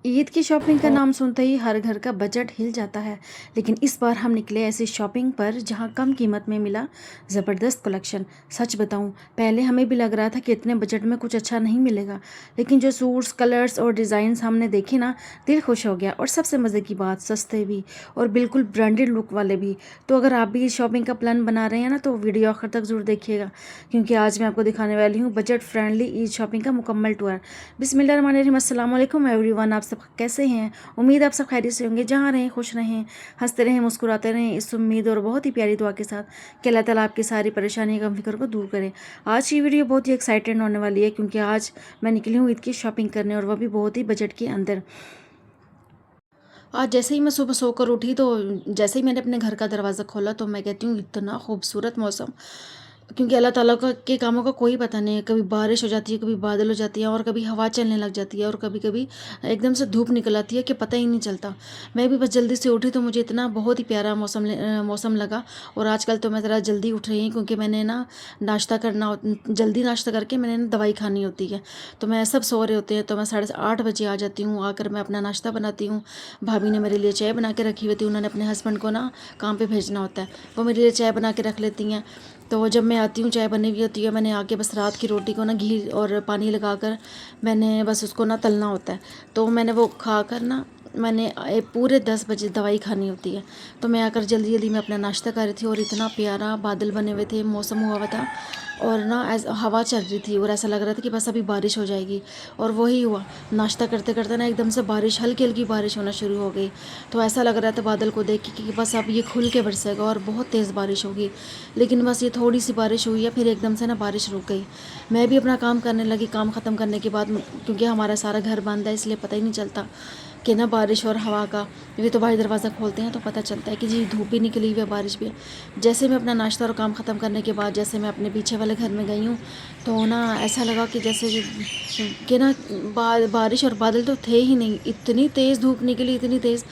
ईद की शॉपिंग का नाम सुनते ही हर घर का बजट हिल जाता है। लेकिन इस बार हम निकले ऐसी शॉपिंग पर जहां कम कीमत में मिला ज़बरदस्त कलेक्शन। सच बताऊं, पहले हमें भी लग रहा था कि इतने बजट में कुछ अच्छा नहीं मिलेगा, लेकिन जो सूट्स, कलर्स और डिज़ाइंस हमने देखे ना, दिल खुश हो गया। और सबसे मज़े की बात, सस्ते भी और बिल्कुल ब्रांडेड लुक वाले भी। तो अगर आप भी शॉपिंग का प्लान बना रहे हैं ना, तो वीडियो आखिर तक ज़रूर देखिएगा, क्योंकि आज मैं आपको दिखाने वाली हूँ बजट फ्रेंडली ईद शॉपिंग का मुकम्मल टूर। बिस्मिल्लाहिर्रहमानिर्रहीम, अस्सलाम वालेकुम एवरीवन। आप सब कैसे हैं? उम्मीद आप सब खैरियत से होंगे। जहाँ रहें खुश रहें, हंसते रहें, मुस्कुराते रहें, इस उम्मीद और बहुत ही प्यारी दुआ के साथ कि अल्लाह ताला आपकी सारी परेशानी गम फिक्र को दूर करें। आज की वीडियो बहुत ही एक्साइटेड होने वाली है, क्योंकि आज मैं निकली हूँ ईद की शॉपिंग करने, और वह भी बहुत ही बजट के अंदर। आज जैसे ही मैं सुबह सोकर उठी, तो जैसे ही मैंने अपने घर का दरवाज़ा खोला, तो मैं कहती हूँ इतना खूबसूरत मौसम, क्योंकि अल्लाह ताला का के कामों का कोई पता नहीं है। कभी बारिश हो जाती है, कभी बादल हो जाती है, और कभी हवा चलने लग जाती है, और कभी कभी एकदम से धूप निकल आती है कि पता ही नहीं चलता। मैं भी बस जल्दी से उठी, तो मुझे इतना बहुत ही प्यारा मौसम लगा। और आजकल तो मैं ज़रा जल्दी उठ रही हूँ, क्योंकि मैंने ना नाश्ता जल्दी नाश्ता करके मैंने ना दवाई खानी होती है। तो मैं सब सो रहे होते हैं, तो मैं 8:30 बजे आ जाती हूँ। आकर मैं अपना नाश्ता बनाती हूँ। भाभी ने मेरे लिए चाय बना के रखी हुई थी, उन्होंने अपने हस्बैंड को ना काम पे भेजना होता है, वो मेरे लिए चाय बना के रख लेती हैं। तो जब मैं आती हूँ, चाय बनी हुई होती है, मैंने आके बस रात की रोटी को ना घी और पानी लगाकर मैंने बस उसको ना तलना होता है। तो मैंने वो खाकर ना, मैंने पूरे 10 बजे दवाई खानी होती है। तो मैं आकर जल्दी जल्दी मैं अपना नाश्ता कर रही थी, और इतना प्यारा बादल बने हुए थे, मौसम हुआ हुआ था, और ना हवा चल रही थी, और ऐसा लग रहा था कि बस अभी बारिश हो जाएगी। और वही हुआ, नाश्ता करते करते ना एकदम से बारिश, हल्की हल्की बारिश होना शुरू हो गई। तो ऐसा लग रहा था बादल को देख के कि बस अब ये खुल के बरसेगा और बहुत तेज़ बारिश होगी। लेकिन बस ये थोड़ी सी बारिश हुई है, फिर एकदम से ना बारिश रुक गई। मैं भी अपना काम करने लगी। काम ख़त्म करने के बाद, क्योंकि हमारा सारा घर बंद है, इसलिए पता ही नहीं चलता कि ना बारिश और हवा का। ये तो बाहर दरवाज़ा खोलते हैं तो पता चलता है कि जी धूप भी निकली हुई है, बारिश भी है। जैसे मैं अपना नाश्ता और काम ख़त्म करने के बाद जैसे मैं अपने पीछे वाले घर में गई हूँ, तो ना ऐसा लगा कि जैसे कि ना बारिश और बादल तो थे ही नहीं, इतनी तेज़ धूप निकली, इतनी तेज़।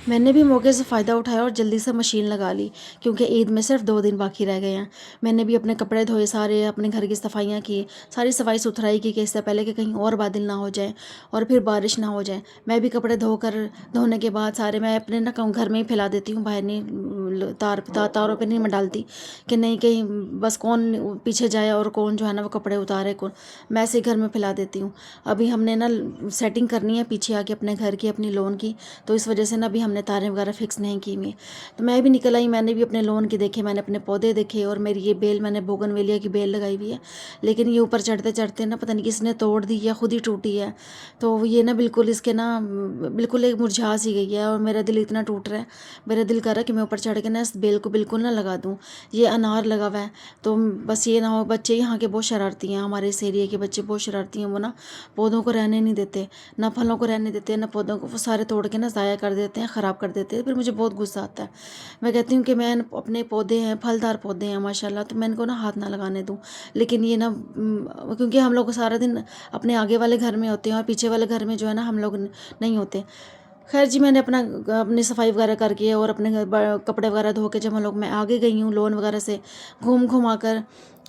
मैंने भी मौके से फ़ायदा उठाया और जल्दी से मशीन लगा ली, क्योंकि ईद में सिर्फ 2 दिन बाकी रह गए हैं। मैंने भी अपने कपड़े धोए, सारे अपने घर की सफाइयाँ की, सारी सफाई सुथराई की, कि इससे पहले कि कहीं और बादल ना हो जाए और फिर बारिश ना हो जाए। मैं भी कपड़े धोने के बाद सारे मैं अपने ना घर में ही फैला देती हूँ, बाहर नहीं, तारों पे नहीं मैं डालती, कि नहीं कहीं बस कौन पीछे जाए और कौन जो है ना वो कपड़े उतारे, कौन। मैं ऐसे ही घर में फैला देती हूँ। अभी हमने ना सेटिंग करनी है पीछे आके अपने घर की, अपनी लोन की, तो इस वजह से ना अभी हमने तारें वगैरह फिक्स नहीं की हुई। तो मैं भी निकल आई, मैंने भी अपने लोन की देखे, मैंने अपने पौधे देखे, और मेरी ये बेल, मैंने बोगनवेलिया की बेल लगाई हुई है, लेकिन ये ऊपर चढ़ते चढ़ते ना पता नहीं किसने तोड़ दी या खुद ही टूटी है। तो ये ना बिल्कुल इसके ना बिल्कुल एक मुरझा सी गई है, और मेरा दिल इतना टूट रहा है। मेरा दिल कर रहा है कि मैं ऊपर चढ़ के ना इस बेल को बिल्कुल ना लगा दूँ। ये अनार लगा हुआ है, तो बस ये ना हो। बच्चे यहाँ के बहुत शरारती हैं, हमारे इस एरिया के बच्चे बहुत शरारती हैं। वो ना पौधों को रहने नहीं देते, ना फलों को रहने देते, ना पौधों को, वो सारे तोड़ के ना ज़ाया कर देते हैं, ख़राब कर देते हैं। फिर मुझे बहुत गुस्सा आता है। मैं कहती हूँ कि मैं अपने पौधे हैं, फलदार पौधे हैं माशाल्लाह, तो मैं इनको ना हाथ ना लगाने दूँ। लेकिन ये ना क्योंकि हम लोग सारा दिन अपने आगे वाले घर में होते हैं, और पीछे वाले घर में जो है ना हम लोग नहीं होते। खैर जी, मैंने अपनी सफाई वगैरह करके और अपने कपड़े वगैरह धो के जब हम लोग, मैं आगे गई हूँ लोन वगैरह से घूम घुमा कर,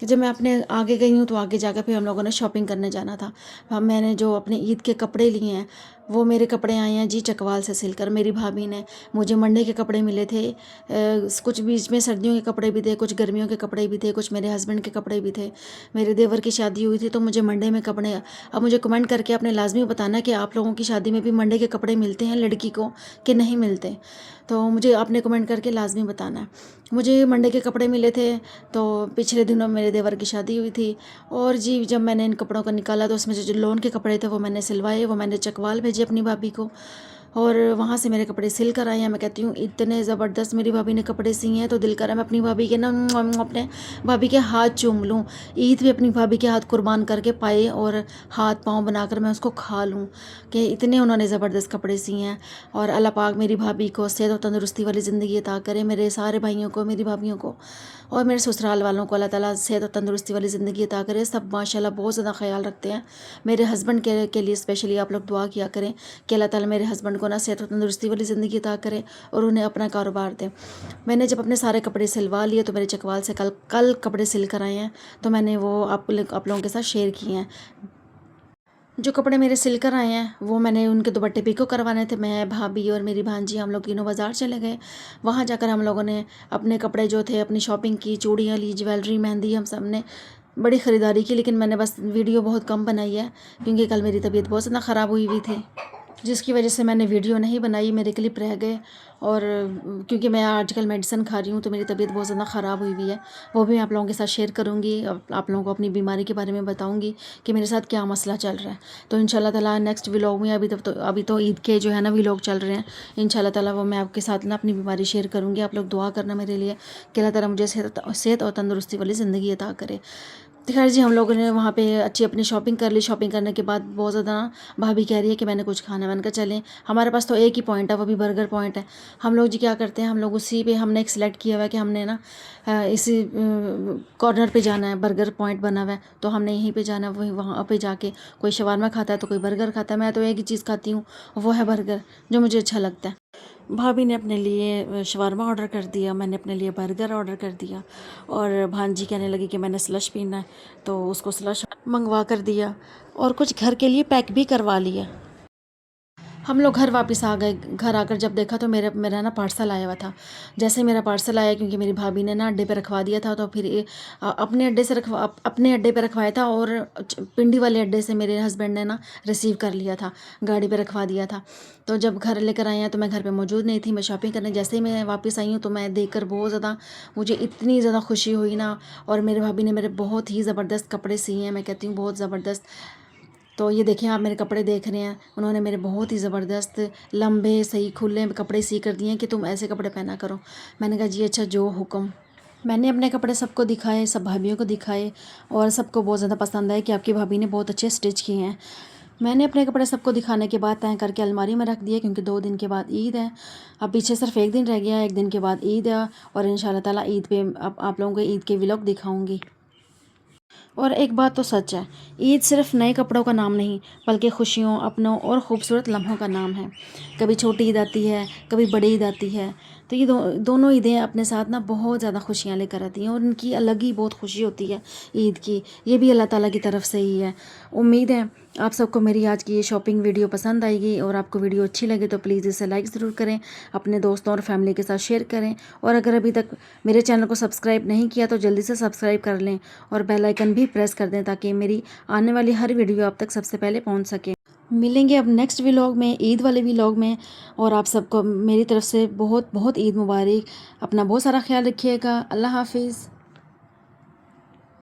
जब मैं अपने आगे गई हूँ, तो आगे जाकर फिर हम लोगों ने शॉपिंग करने जाना था। मैंने जो अपने ईद के कपड़े लिए हैं, वो मेरे कपड़े आए हैं जी चकवाल से सिलकर। मेरी भाभी ने मुझे मंडे के कपड़े मिले थे, कुछ बीच में सर्दियों के कपड़े भी थे, कुछ गर्मियों के कपड़े भी थे, कुछ मेरे हस्बैंड के कपड़े भी थे। मेरे देवर की शादी हुई थी, तो मुझे मंडे में कपड़े। अब मुझे कमेंट करके आपने लाजमी बताना कि आप लोगों की शादी में भी मंडे के कपड़े मिलते हैं लड़की को कि नहीं मिलते। तो मुझे आपने कमेंट करके लाजमी बताना है। मुझे मंडे के कपड़े मिले थे, तो पिछले दिनों मेरे देवर की शादी हुई थी। और जी जब मैंने इन कपड़ों को निकाला, तो उसमें जो लोन के कपड़े थे वो मैंने सिलवाए, वो मैंने चकवाल भेजे अपनी भाभी को, और वहाँ से मेरे कपड़े सिल कर आए हैं। मैं कहती हूँ इतने ज़बरदस्त मेरी भाभी ने कपड़े सिए हैं, तो दिल करा मैं अपनी भाभी के ना अपने भाभी के हाथ चूम लूँ। ईद पे अपनी भाभी के हाथ कुर्बान करके पाए और हाथ पाँव बनाकर मैं उसको खा लूँ, कि इतने उन्होंने ज़बरदस्त कपड़े सिए हैं। और अल्लाह पाक मेरी भाभी को सेहत और तंदुरुस्ती वाली ज़िंदगी अता करे, मेरे सारे भाइयों को, मेरी भाभियों को, और मेरे ससुराल वालों को अल्लाह ताला सेहत और तंदुरुस्ती वाली ज़िंदगी अता करे। सब माशाल्लाह बहुत ज़्यादा ख्याल रखते हैं। मेरे हस्बैंड के लिए स्पेशली आप लोग दुआ किया करें कि अल्लाह ताला मेरे हस्बैंड को ना सेहत और तंदुरुस्ती वाली ज़िंदगी अता करे, और उन्हें अपना कारोबार दे। मैंने जब अपने सारे कपड़े सिलवा लिए, तो मेरे चकवाल से कल कल कपड़े सिल कर आए हैं, तो मैंने वो आप लोगों के साथ शेयर किए हैं। जो कपड़े मेरे सिल कर आए हैं वो मैंने उनके दुपट्टे पिको करवाने थे। मैं, भाभी और मेरी भांजी हम लोग तीनों बाज़ार चले गए। वहाँ जाकर हम लोगों ने अपने कपड़े जो थे अपनी शॉपिंग की, चूड़ियाँ ली, ज्वेलरी, मेहंदी, हम सब ने बड़ी ख़रीदारी की। लेकिन मैंने बस वीडियो बहुत कम बनाई है क्योंकि कल मेरी तबीयत बहुत ज़्यादा ख़राब हुई हुई थी, जिसकी वजह से मैंने वीडियो नहीं बनाई, मेरे क्लिप रह गए। और क्योंकि मैं आजकल मेडिसिन खा रही हूँ तो मेरी तबीयत बहुत ज़्यादा ख़राब हुई हुई है, वो भी मैं आप लोगों के साथ शेयर करूँगी। आप लोगों को अपनी बीमारी के बारे में बताऊँगी कि मेरे साथ क्या मसला चल रहा है। तो इंशाल्लाह ताला नेक्स्ट व्लॉग में, अभी तो ईद के जो है ना व्लॉग चल रहे हैं, इंशाल्लाह ताला वो मैं आपके साथ ना अपनी बीमारी शेयर करूँगी। आप लोग दुआ करना मेरे लिए कि अल्लाह ताला मुझे सेहत और तंदुरुस्ती वाली ज़िंदगी अता करे। तो खैर जी, हम लोगों ने वहाँ पे अच्छी अपनी शॉपिंग कर ली। शॉपिंग करने के बाद बहुत ज़्यादा भाभी कह रही है कि मैंने कुछ खाना, मैंने कहा चलें, हमारे पास तो एक ही पॉइंट है, वो भी बर्गर पॉइंट है। हम लोग जी क्या करते हैं, हम लोग उसी पे हमने एक सिलेक्ट किया हुआ है कि हमने ना इसी कॉर्नर पे जाना है, बर्गर पॉइंट बना हुआ है तो हमने यहीं पे जाना है। वही वहाँ पे जाके कोई शवारमा खाता है तो कोई बर्गर खाता है। मैं तो एक ही चीज़ खाती हूँ, वो है बर्गर, जो मुझे अच्छा लगता है। भाभी ने अपने लिए शवारमा ऑर्डर कर दिया, मैंने अपने लिए बर्गर ऑर्डर कर दिया। और भांजी कहने लगी कि मैंने स्लश पीना है तो उसको स्लश मंगवा कर दिया और कुछ घर के लिए पैक भी करवा लिया। हम लोग घर वापस आ गए। घर आकर जब देखा तो मेरा ना पार्सल आया हुआ था। जैसे ही मेरा पार्सल आया, क्योंकि मेरी भाभी ने ना अड्डे पे रखवा दिया था, तो फिर अपने अड्डे पे रखवाया था और पिंडी वाले अड्डे से मेरे हस्बैंड ने ना रिसीव कर लिया था, गाड़ी पे रखवा दिया था। तो जब घर लेकर आए हैं तो मैं घर पे मौजूद नहीं थी, मैं शॉपिंग करने जैसे ही मैं वापस आई हूँ तो मैं देखकर बहुत ज़्यादा, मुझे इतनी ज़्यादा खुशी हुई ना। और मेरे भाभी ने मेरे बहुत ही ज़बरदस्त कपड़े सिए हैं, मैं कहती हूँ बहुत ज़बरदस्त। तो ये देखें, आप मेरे कपड़े देख रहे हैं, उन्होंने मेरे बहुत ही ज़बरदस्त लंबे सही खुले कपड़े सी कर दिए हैं कि तुम ऐसे कपड़े पहना करो। मैंने कहा जी अच्छा, जो हुक्म। मैंने अपने कपड़े सबको दिखाए, सब भाभियों को दिखाए और सबको बहुत ज़्यादा पसंद आए कि आपकी भाभी ने बहुत अच्छे स्टिच किए हैं। मैंने अपने कपड़े सबको दिखाने के बाद तय करके अलमारी में रख दिए, क्योंकि 2 दिन के बाद ईद है। अब पीछे सिर्फ 1 दिन रह गया है, 1 दिन के बाद ईद है और इंशाल्लाह ताला ईद पे आप लोगों को ईद के व्लॉग दिखाऊंगी। और एक बात तो सच है, ईद सिर्फ नए कपड़ों का नाम नहीं बल्कि खुशियों, अपनों और ख़ूबसूरत लम्हों का नाम है। कभी छोटी ईद आती है, कभी बड़ी ईद आती है, तो ये दोनों ईदें अपने साथ ना बहुत ज़्यादा खुशियाँ लेकर आती हैं और इनकी अलग ही बहुत खुशी होती है ईद की। ये भी अल्लाह ताला की तरफ से ही है। उम्मीद है आप सबको मेरी आज की ये शॉपिंग वीडियो पसंद आएगी और आपको वीडियो अच्छी लगे तो प्लीज़ इसे लाइक ज़रूर करें, अपने दोस्तों और फैमिली के साथ शेयर करें। और अगर अभी तक मेरे चैनल को सब्सक्राइब नहीं किया तो जल्दी से सब्सक्राइब कर लें और बेल आइकन भी प्रेस कर दें ताकि मेरी आने वाली हर वीडियो आप तक सबसे पहले पहुंच सके। मिलेंगे अब नेक्स्ट व्लॉग में, ईद वाले व्लॉग में। और आप सबको मेरी तरफ से बहुत बहुत ईद मुबारक। अपना बहुत सारा ख्याल रखिएगा। अल्लाह हाफिज़।